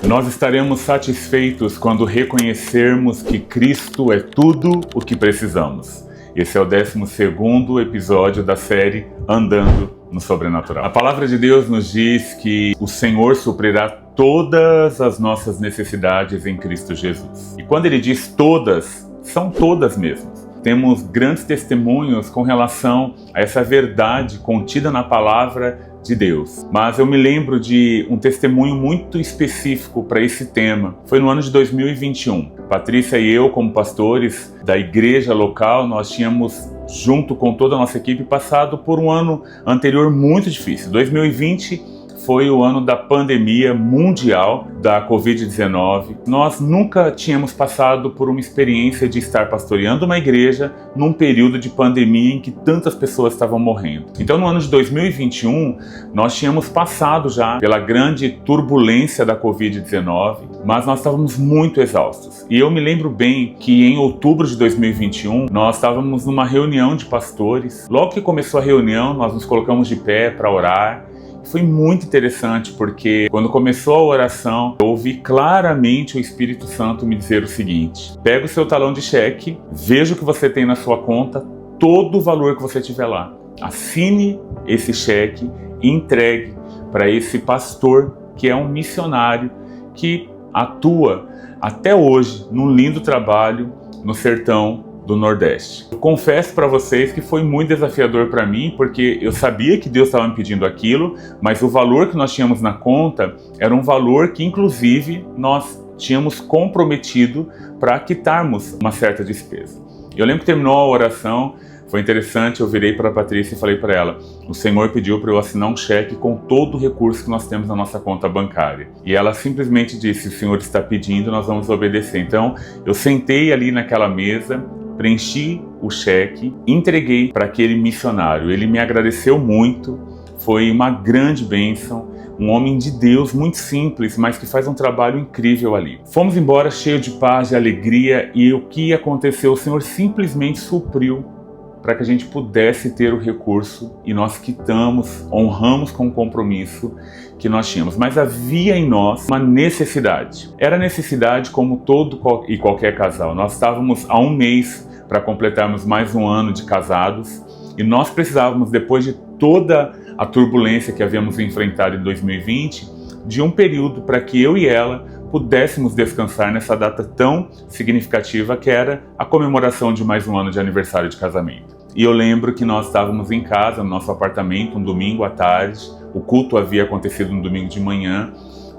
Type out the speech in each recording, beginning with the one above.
Nós estaremos satisfeitos quando reconhecermos que Cristo é tudo o que precisamos. Esse é o 12º episódio da série Andando no Sobrenatural. A palavra de Deus nos diz que o Senhor suprirá todas as nossas necessidades em Cristo Jesus. E quando ele diz todas, são todas mesmo. Temos grandes testemunhos com relação a essa verdade contida na palavra de Deus. Mas eu me lembro de um testemunho muito específico para esse tema. Foi no ano de 2021. Patrícia e eu, como pastores da igreja local, nós tínhamos, junto com toda a nossa equipe, passado por um ano anterior muito difícil. 2020 foi o ano da pandemia mundial da Covid-19. Nós nunca tínhamos passado por uma experiência de estar pastoreando uma igreja num período de pandemia em que tantas pessoas estavam morrendo. Então, no ano de 2021, nós tínhamos passado já pela grande turbulência da Covid-19, mas nós estávamos muito exaustos. E eu me lembro bem que em outubro de 2021, nós estávamos numa reunião de pastores. Logo que começou a reunião, nós nos colocamos de pé para orar. Foi muito interessante porque quando começou a oração, eu ouvi claramente o Espírito Santo me dizer o seguinte: pega o seu talão de cheque, veja o que você tem na sua conta, todo o valor que você tiver lá. Assine esse cheque e entregue para esse pastor que é um missionário que atua até hoje num lindo trabalho no sertão do Nordeste. Eu confesso para vocês que foi muito desafiador para mim, porque eu sabia que Deus estava me pedindo aquilo, mas o valor que nós tínhamos na conta era um valor que, inclusive, nós tínhamos comprometido para quitarmos uma certa despesa. Eu lembro que terminou a oração, foi interessante, eu virei para a Patrícia e falei para ela: o Senhor pediu para eu assinar um cheque com todo o recurso que nós temos na nossa conta bancária. E ela simplesmente disse: o Senhor está pedindo, nós vamos obedecer. Então, eu sentei ali naquela mesa, preenchi o cheque, entreguei para aquele missionário. Ele me agradeceu muito, foi uma grande bênção, um homem de Deus muito simples, mas que faz um trabalho incrível ali. Fomos embora cheio de paz, de alegria, e o que aconteceu? O Senhor simplesmente supriu para que a gente pudesse ter o recurso, e nós quitamos, honramos com o compromisso que nós tínhamos. Mas havia em nós uma necessidade. Era necessidade como todo e qualquer casal. Nós estávamos há um mês para completarmos mais um ano de casados, e nós precisávamos, depois de toda a turbulência que havíamos enfrentado em 2020, de um período para que eu e ela pudéssemos descansar nessa data tão significativa que era a comemoração de mais um ano de aniversário de casamento. E eu lembro que nós estávamos em casa, no nosso apartamento, um domingo à tarde. O culto havia acontecido no domingo de manhã,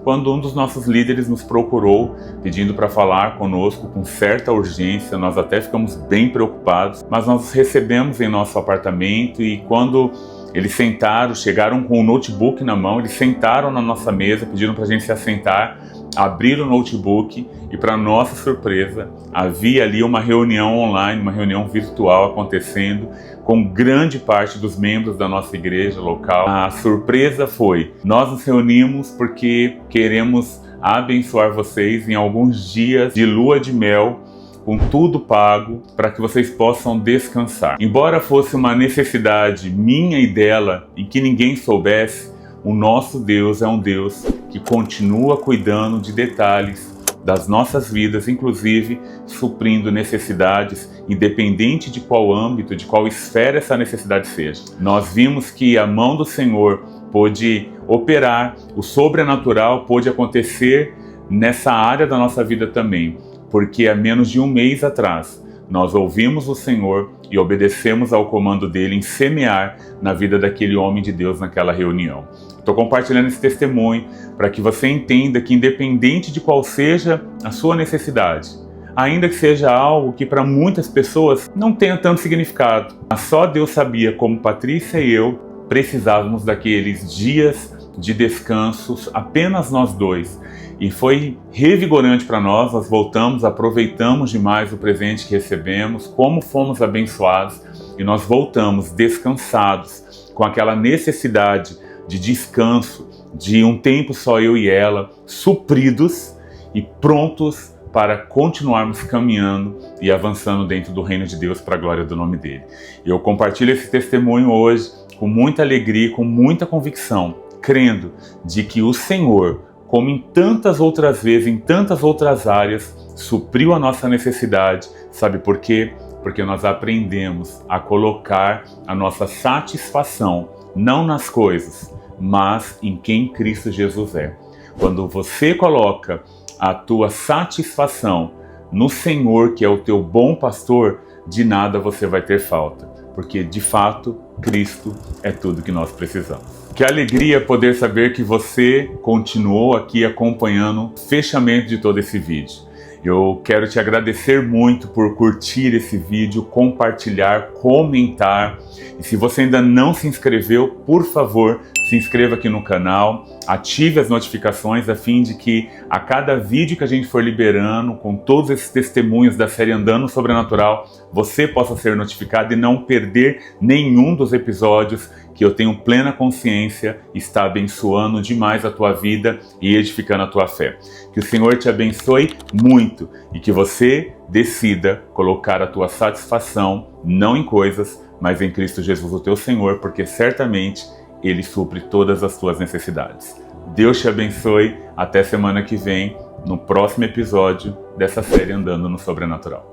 quando um dos nossos líderes nos procurou, pedindo para falar conosco com certa urgência. Nós até ficamos bem preocupados, mas nós os recebemos em nosso apartamento, e quando eles sentaram, chegaram com o notebook na mão, eles sentaram na nossa mesa, pediram para a gente se assentar, abriram o notebook e, para nossa surpresa, havia ali uma reunião online, uma reunião virtual acontecendo com grande parte dos membros da nossa igreja local. A surpresa foi: nós nos reunimos porque queremos abençoar vocês em alguns dias de lua de mel, com tudo pago, para que vocês possam descansar. Embora fosse uma necessidade minha e dela, e que ninguém soubesse, o nosso Deus é um Deus que continua cuidando de detalhes das nossas vidas, inclusive suprindo necessidades, independente de qual âmbito, de qual esfera essa necessidade seja. Nós vimos que a mão do Senhor pôde operar, o sobrenatural pôde acontecer nessa área da nossa vida também, porque há menos de um mês atrás nós ouvimos o Senhor e obedecemos ao comando dele em semear na vida daquele homem de Deus naquela reunião. Estou compartilhando esse testemunho para que você entenda que, independente de qual seja a sua necessidade, ainda que seja algo que para muitas pessoas não tenha tanto significado, mas só Deus sabia como Patrícia e eu precisávamos daqueles dias de descansos, apenas nós dois. E foi revigorante para nós, nós voltamos, aproveitamos demais o presente que recebemos, como fomos abençoados, e nós voltamos descansados, com aquela necessidade de descanso, de um tempo só eu e ela, supridos e prontos para continuarmos caminhando e avançando dentro do reino de Deus para a glória do nome dele. Eu compartilho esse testemunho hoje com muita alegria, com muita convicção, crendo de que o Senhor como em tantas outras vezes, em tantas outras áreas, supriu a nossa necessidade. Sabe por quê? Porque nós aprendemos a colocar a nossa satisfação não nas coisas, mas em quem Cristo Jesus é. Quando você coloca a tua satisfação no Senhor, que é o teu bom pastor, de nada você vai ter falta, porque de fato Cristo é tudo que nós precisamos. Que alegria poder saber que você continuou aqui acompanhando o fechamento de todo esse vídeo. Eu quero te agradecer muito por curtir esse vídeo, compartilhar, comentar. E se você ainda não se inscreveu, por favor, se inscreva aqui no canal, ative as notificações a fim de que a cada vídeo que a gente for liberando, com todos esses testemunhos da série Andando no Sobrenatural, você possa ser notificado e não perder nenhum dos episódios, que eu tenho plena consciência está abençoando demais a tua vida e edificando a tua fé. Que o Senhor te abençoe muito e que você decida colocar a tua satisfação não em coisas, mas em Cristo Jesus, o teu Senhor, porque certamente Ele supre todas as tuas necessidades. Deus te abençoe. Até semana que vem, no próximo episódio dessa série Andando no Sobrenatural.